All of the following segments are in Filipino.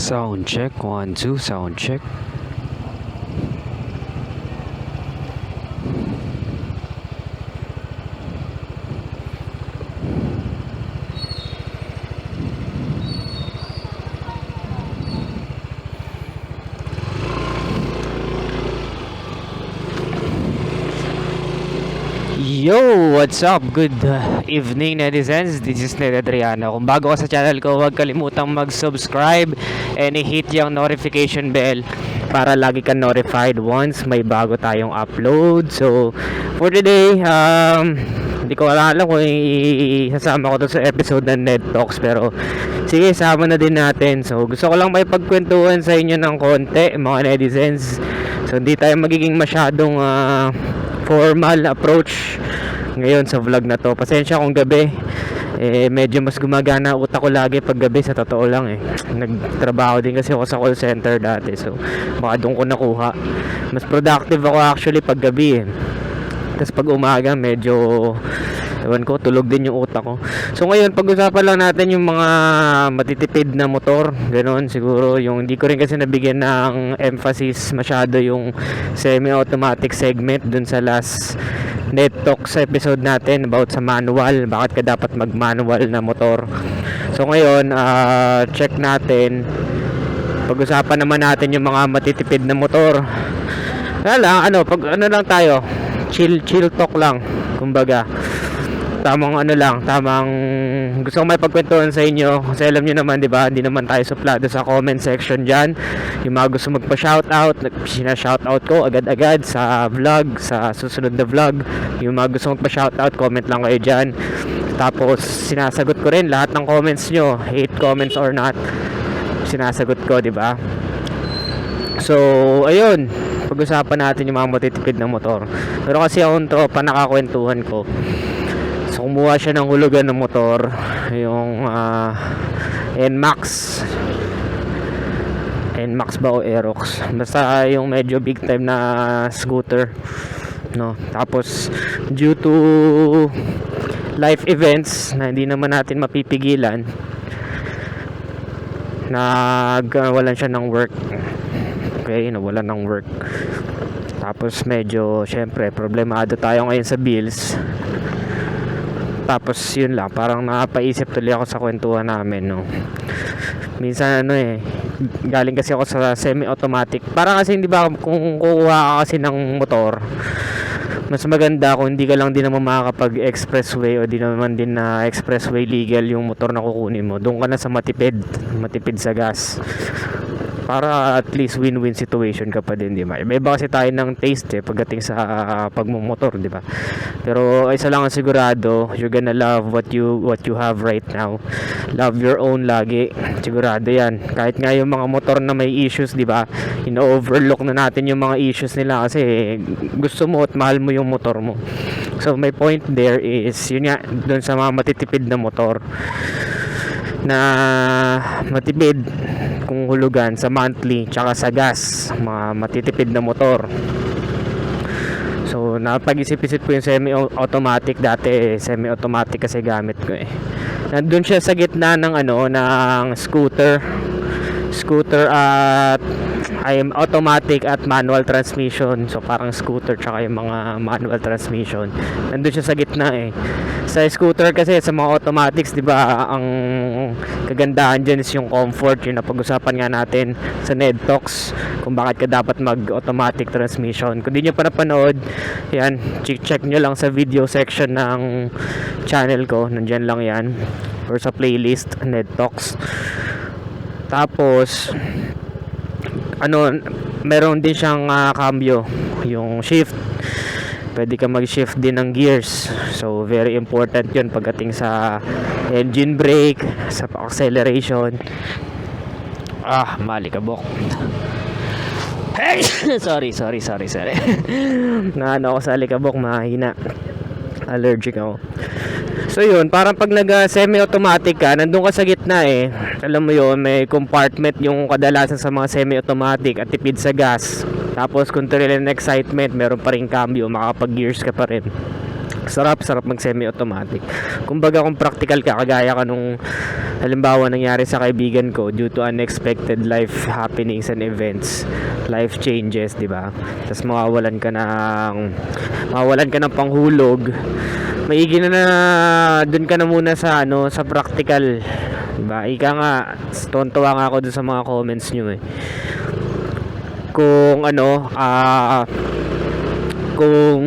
Sound check, 1, 2, sound check. Yo! What's up? Good evening, netizens. This is Ned Adriano. Kung bago ka sa channel ko, huwag kalimutang mag-subscribe and i-hit yung notification bell para lagi kang notified once may bago tayong upload. So, for today, hindi ko alam kung isasama ko to sa episode ng Ned Talks, pero sige, sama na din natin. So, gusto ko lang may pagkwentuhan sa inyo ng konti, mga netizens. So, hindi tayo magiging masyadong formal approach ngayon sa vlog na to. Pasensya kung gabi medyo mas gumagana utak ko lagi pag gabi, sa totoo lang nagtrabaho din kasi ako sa call center dati, so baka doon ko nakuha mas productive ako actually pag gabi tapos pag umaga medyo ewan ko, tulog din yung utak ko. So ngayon pag-usapan lang natin yung mga matitipid na motor, ganoon siguro. Yung hindi ko rin kasi nabigyan ng emphasis masyado yung semi-automatic segment dun sa last Net Talks episode natin about sa manual, bakit ka dapat mag-manual na motor. So ngayon, check natin, pag-usapan naman natin yung mga matitipid na motor. Wala, pag lang tayo, chill talk lang, kumbaga tamang gusto ko may pagkwentuhan sa inyo kasi alam nyo naman, di ba, hindi naman tayo suplado sa comment section dyan. Yung mga gusto magpa-shoutout, sina-shoutout ko agad-agad sa vlog, sa susunod na vlog. Yung mga gusto magpa-shoutout, comment lang kayo dyan, tapos sinasagot ko rin lahat ng comments nyo, hate comments or not, sinasagot ko, di ba? So ayun, pag-usapan natin yung mga matitipid na motor. Pero kasi akong tropa nakakwentuhan ko, so kumuha siya ng hulugan ng motor, yung NMAX ba o Aerox, basta yung medyo big time na scooter, no? Tapos due to life events na hindi naman natin mapipigilan, nawalan siya ng work. Okay, nawalan ng work. Tapos medyo syempre problemado tayo ngayon sa bills. Tapos yun lang, parang napaisip tuloy ako sa kwentuhan namin, no. Minsan galing kasi ako sa semi-automatic. Parang kasi hindi ba kung kukuha ka kasi ng motor, mas maganda kung hindi ka lang din naman makakapag-expressway o di naman din na expressway legal yung motor na kukunin mo. Doon ka na sa matipid sa gas, para at least win-win situation ka pa din, di ba? Iba kasi tayo ng taste pagdating sa pagmumotor, di ba? Pero isa lang ang sigurado, you're gonna love what you have right now. Love your own lagi, sigurado yan. Kahit nga yung mga motor na may issues, di ba, ino-overlook na natin yung mga issues nila kasi gusto mo at mahal mo yung motor mo. So my point there is, yun nga, dun sa mga matitipid na motor na matipid kung hulugan sa monthly tsaka sa gas, mga matitipid na motor. So napag-isip-isip ko yung semi-automatic. Dati semi-automatic kasi gamit ko nandun siya sa gitna ng ng scooter at I'm automatic at manual transmission. So parang scooter tsaka yung mga manual transmission, nandun siya sa gitna Sa scooter kasi, sa mga automatics, di ba, ang kagandahan dyan is yung comfort. Yung napag-usapan nga natin sa Ned Talks, kung bakit ka dapat mag-automatic transmission. Kung di nyo pa napanood, yan, check nyo lang sa video section ng channel ko, nandyan lang yan, or sa playlist Ned Talks. Tapos meron din siyang cambio, yung shift. Pwede ka mag-shift din ng gears. So very important yun pagdating sa engine brake, sa acceleration. Malikabok. Hey! sorry. Naano ako sa alikabok, mahina. Allergic ako. So yun, parang pag nag-semi-automatic ka, nandun ka sa gitna alam mo yun, may compartment yung kadalasan sa mga semi-automatic at tipid sa gas. Tapos control and excitement, meron pa rin cambio, makapag-gears ka pa rin. Sarap mag semi-automatic. Kumbaga kung practical ka, kagaya ka nung halimbawa nangyari sa kaibigan ko due to unexpected life happenings and events, life changes, di ba? Tapos mawawalan ka ng panghulog. Maigi na dun ka na muna sa sa practical. Diba? Ika nga, tontuwa nga ako dun sa mga comments nyo eh. Kung kung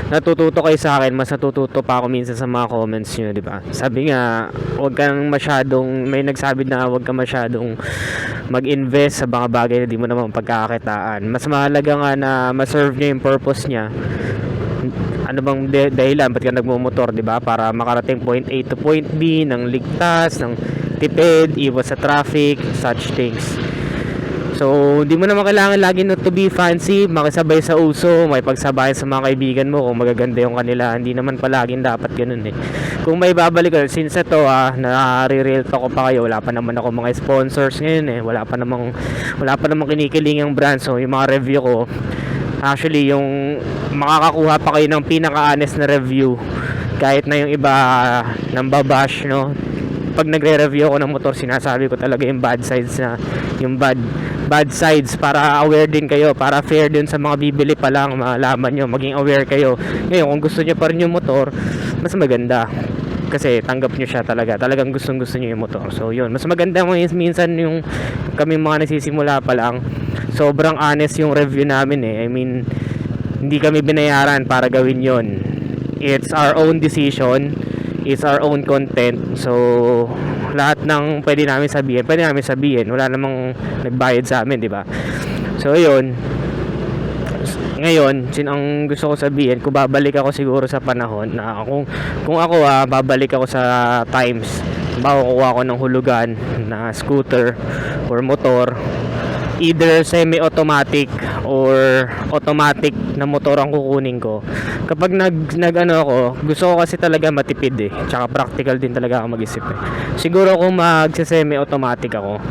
natututo kayo sa akin, mas natututo pa ako minsan sa mga comments nyo, di ba? Sabi nga, may nagsabi na huwag ka masyadong mag-invest sa mga bagay na di mo naman pagkakakitaan. Mas mahalaga nga na ma-serve nyo yung purpose nya. Ano bang dahilan ba't ka nagmumotor, di ba? Para makarating point A to point B ng ligtas, ng tipid, iwas sa traffic, such things. So, di mo naman kailangan lagi not to be fancy, makisabay sa uso, may pagsabayan sa mga kaibigan mo kung magaganda yung kanila. Hindi naman palaging dapat ganun eh. Kung may babalik ko, since ito nare-real talk ko pa kayo, wala pa naman ako mga sponsors ngayon eh. Wala pa namang kinikilingang brand. So, yung mga review ko, actually, yung makakakuha pa kayo ng pinaka-honest na review kahit na yung iba nambabash, no? Pag nagre-review ako ng motor, sinasabi ko talaga yung bad sides para aware din kayo, para fair din sa mga bibili pa lang, malaman nyo, maging aware kayo. Ngayon, kung gusto nyo pa rin yung motor, mas maganda kasi tanggap nyo siya talagang gusto nyo yung motor. So yun, mas maganda minsan yung kami mga nagsisimula pa lang, sobrang honest yung review namin eh. I mean, hindi kami binayaran para gawin yon. It's our own decision, it's our own content. So lahat ng pwede namin sabihin, wala namang nagbayad sa amin, di ba? So yun, ngayon, ang gusto ko sabihin, kung babalik ako siguro sa panahon na kung ako babalik ako sa times, kukuha ako ng hulugan na scooter or motor, either semi-automatic or automatic na motor ang kukunin ko. Kapag ako, gusto ko kasi talaga matipid eh. Tsaka practical din talaga ako mag-isip eh. Siguro kung semi-automatic ako,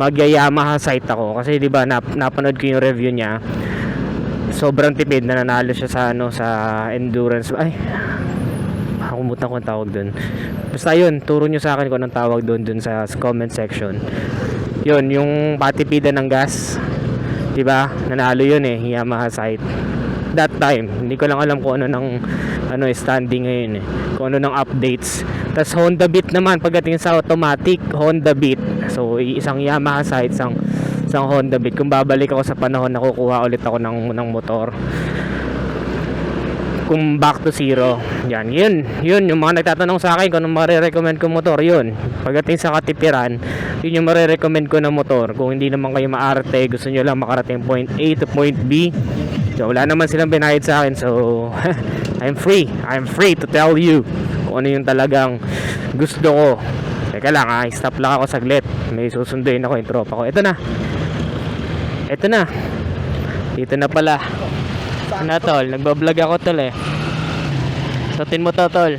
mag-Yamaha Sight ako. Kasi 'di ba napanood ko yung review niya. Sobrang tipid, nanalo siya sa endurance. Ay, nakalimutan ko ang tawag doon. Basta yun, turo nyo sa akin kung anong tawag doon sa comment section. Yun, yung patipidan ng gas, diba? Nanalo yun eh, Yamaha Sight. That time, hindi ko lang alam kung ano standing ngayon eh. Kung ano ng updates. Tapos Honda Beat naman, pagdating sa automatic, Honda Beat. So, isang Yamaha Sight, isang Honda Beat. Kung babalik ako sa panahon na kukuha ulit ako ng motor, kung back to zero, yun yung mga nagtatanong sa akin kung anong marirecommend ko motor, yun pagdating sa katipiran, yun yung marirecommend ko na motor. Kung hindi naman kayo maarte, gusto nyo lang makarating point A to point B, so wala naman silang binayad sa akin, so I'm free to tell you kung ano yung talagang gusto ko. Teka lang stop lang ako saglit, may susunduin ako yung tropa ko. Ito na dito na pala na tol, nagbablog ako tol eh. Sutin mo to tol.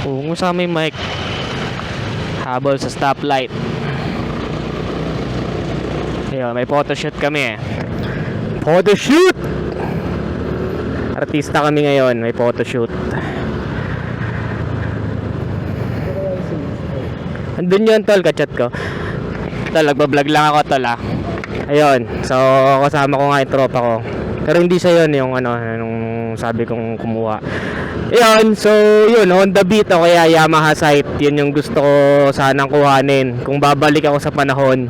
Kung sa may mic, habol sa stoplight. Ayun, may photoshoot kami eh. Photoshoot! Artista kami ngayon, may photoshoot. Andun yun tol, kachat ko. Tol, nagbablog lang ako tol ah. Ayun, so kasama ko nga yung tropa ko. Pero hindi siya yun yung nung sabi kong kumuha. Ayun, so yun, Honda Beat o kaya Yamaha Sight. Yun yung gusto ko sanang kuhanin kung babalik ako sa panahon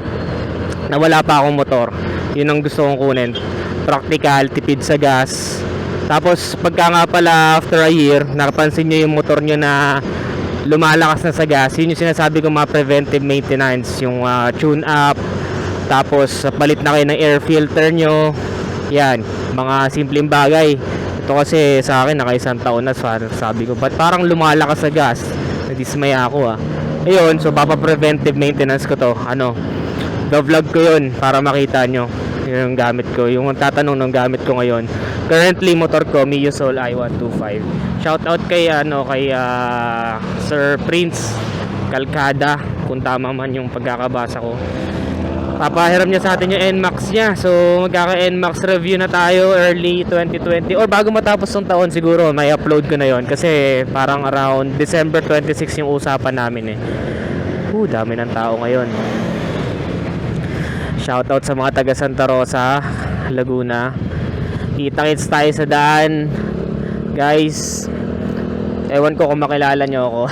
na wala pa akong motor. Yun ang gusto kong kunin. Practical, tipid sa gas. Tapos pagka nga pala after a year, napansin nyo yung motor nyo na lumalakas na sa gas, yun yung sinasabi ko mga preventive maintenance, yung tune up, tapos palit na kayo ng air filter nyo. Yan, mga simpleng bagay. Ito kasi sa akin naka-isang taon na, sabi ko ba't parang lumalakas sa gas, nadismaya ako ayun, so preventive maintenance ko to. Vlog ko yun para makita nyo yung gamit ko, yung tatanong ng gamit ko ngayon. Currently motor ko Mio Soul I-125. Shout out kay Sir Prince Calcada, kung tama man yung pagkakabasa ko. papahiram niya sa atin yung NMAX niya. So magkaka-NMAX review na tayo early 2020 or bago matapos ng taon siguro. May upload ko na yon kasi parang around December 26 yung usapan namin eh. Dami ng tao ngayon. Shoutout sa mga taga Santa Rosa, Laguna. Kita-kits tayo sa daan. Guys, ewan ko kung makilala nyo ako.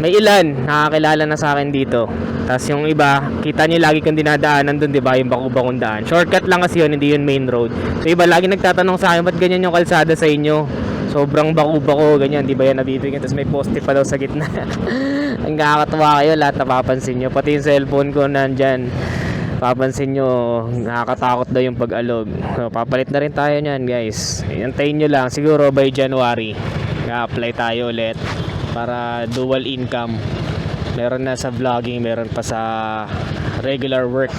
May ilan nakakilala na sa akin dito. Tapos yung iba, kita nyo lagi kong dinadaanan dun, diba? Yung Bakubakong daan. Shortcut lang kasi yun, hindi yun main road. So iba lagi nagtatanong sa akin, ba't ganyan yung kalsada sa inyo? Sobrang bakubako, ganyan, di ba yan nabibigyan? Tapos may poste pa daw sa gitna. Ang kakatuwa kayo, lahat napapansin nyo. Pati yung cellphone ko nandyan. Papansin nyo, nakakatakot daw yung pag-alog. So, papalit na rin tayo nyan, guys. Antayin nyo lang, siguro by January ga-apply tayo ulit para dual income. Meron na sa vlogging, meron pa sa regular work.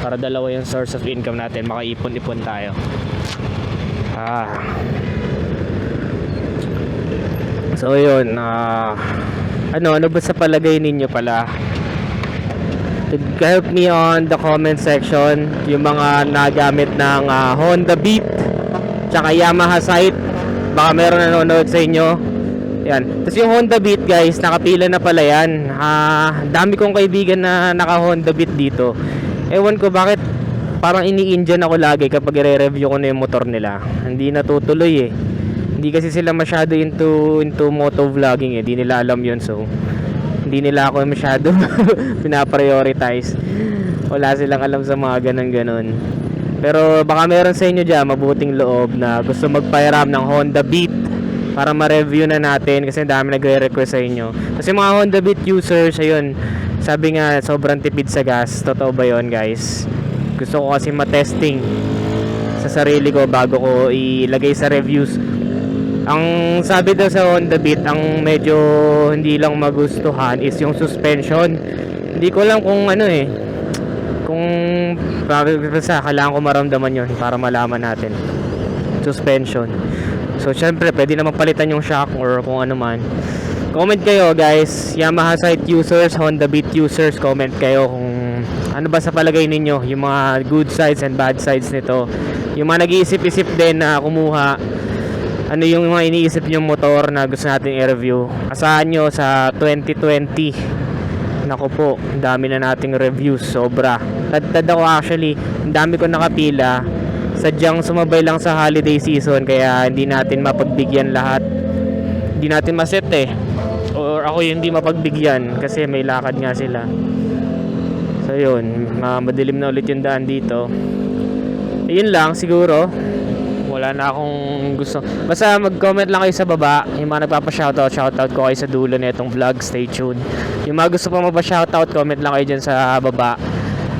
Para dalawa yung source of income natin, makaipon-ipon tayo. So yun, ano ba sa palagay ninyo pala? Help me on the comment section yung mga nagamit ng Honda Beat tsaka Yamaha Sight. Baka meron nanonood sa inyo. Yan. Tapos yung Honda Beat, guys, nakapila na pala yan. Dami kong kaibigan na naka Honda Beat dito. Ewan ko bakit parang ini-Indian ako lagi kapag i-review ko na yung motor nila. Hindi natutuloy eh. Hindi kasi sila masyado into moto vlogging eh. Hindi nila alam yun, so hindi nila ako masyado pinaprioritize. Wala silang alam sa mga ganun. Pero baka meron sa inyo dyan mabuting loob na gusto magpahiram ng Honda Beat para ma-review na natin kasi dami nagre-request sa inyo. Kasi mga Honda Beat users, ayun, sabi nga sobrang tipid sa gas. Totoo ba yun, guys? Gusto ko kasi ma-testing sa sarili ko bago ko ilagay sa reviews. Ang sabi daw sa Honda Beat, ang medyo hindi lang magustuhan is yung suspension. Hindi ko lang kung ano eh, kung basta kailangan ko maramdaman yun para malaman natin. Suspension. So syempre pwede naman palitan yung shock or kung ano man. Comment kayo, guys, Yamaha Sight users, Honda Beat users, comment kayo kung ano ba sa palagay ninyo yung mga good sides and bad sides nito. Yung mga nag-iisip-isip din na kumuha, ano yung mga iniisip yung motor na gusto natin i-review. Asahan nyo sa 2020. Naku po, ang dami na nating reviews, sobra. Tad ako actually, ang dami ko nakapila. Sadyang sumabay lang sa holiday season kaya hindi natin mapagbigyan lahat. Hindi natin maset eh. Or ako yung hindi mapagbigyan kasi may lakad nga sila. So yun, madilim na ulit yung daan dito. Yun lang siguro. Wala na akong gusto. Basta mag-comment lang kayo sa baba. Yung mga nagpapa-shoutout ko kayo sa dulo na itong vlog. Stay tuned. Yung mga gusto pa mapa-shoutout, comment lang kayo dyan sa baba.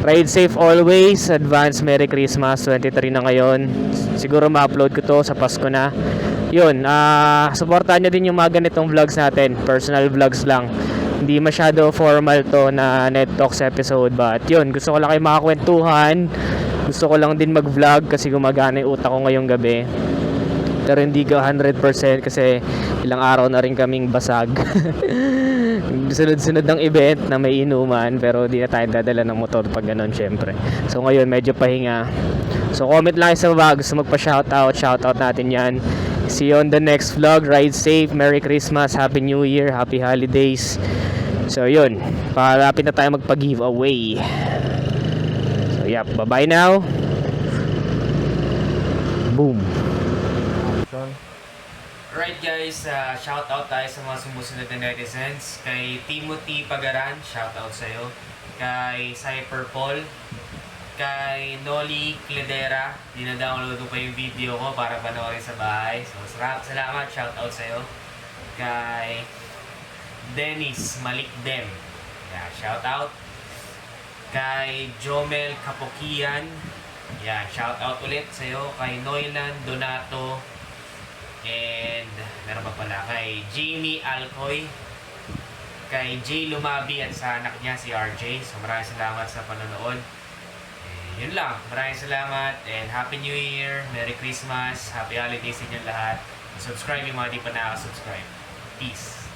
Ride safe always. Advance Merry Christmas. 23 na ngayon. Siguro ma-upload ko to sa Pasko na. Yun, supportahan nyo din yung mga ganitong vlogs natin. Personal vlogs lang. Hindi masyado formal to na Net Talks episode. But yun, gusto ko lang kayo makakwentuhan. Gusto ko lang din mag-vlog kasi gumagana yung utak ko ngayong gabi. Pero hindi ka 100% kasi ilang araw na rin kaming basag. Sunod-sunod ng event na may inuman pero di na tayo dadala ng motor pag ganun syempre. So ngayon medyo pahinga. So comment lang sa baba, gusto magpa-shoutout natin yan. See you on the next vlog. Ride safe, Merry Christmas, Happy New Year, Happy Holidays. So yun, palapit na tayo magpa-giveaway. So yep, bye-bye now. Boom. Alright guys, shoutout tayo sa mga sumusunod na netizens. Kay Timothy Pagaran, shoutout sa'yo. Kay Cypher Paul. Kay Noli Cledera, dinadownload ko pa yung video ko para panoorin sa bahay. So salamat, shoutout sa'yo. Kay Dennis Malikdem, yeah, shoutout. Kay Jomel Kapokian, yeah, shoutout ulit sa'yo. Kay Noilan Donato. And meron pa pala kay Jamie Alcoy, kay Jay Lumabi at sa anak niya si RJ. So maraming salamat sa panonood. Yun lang, maraming salamat and Happy New Year, Merry Christmas, Happy Holidays sa inyo lahat. Subscribe yung mga di pa nakasubscribe. Peace.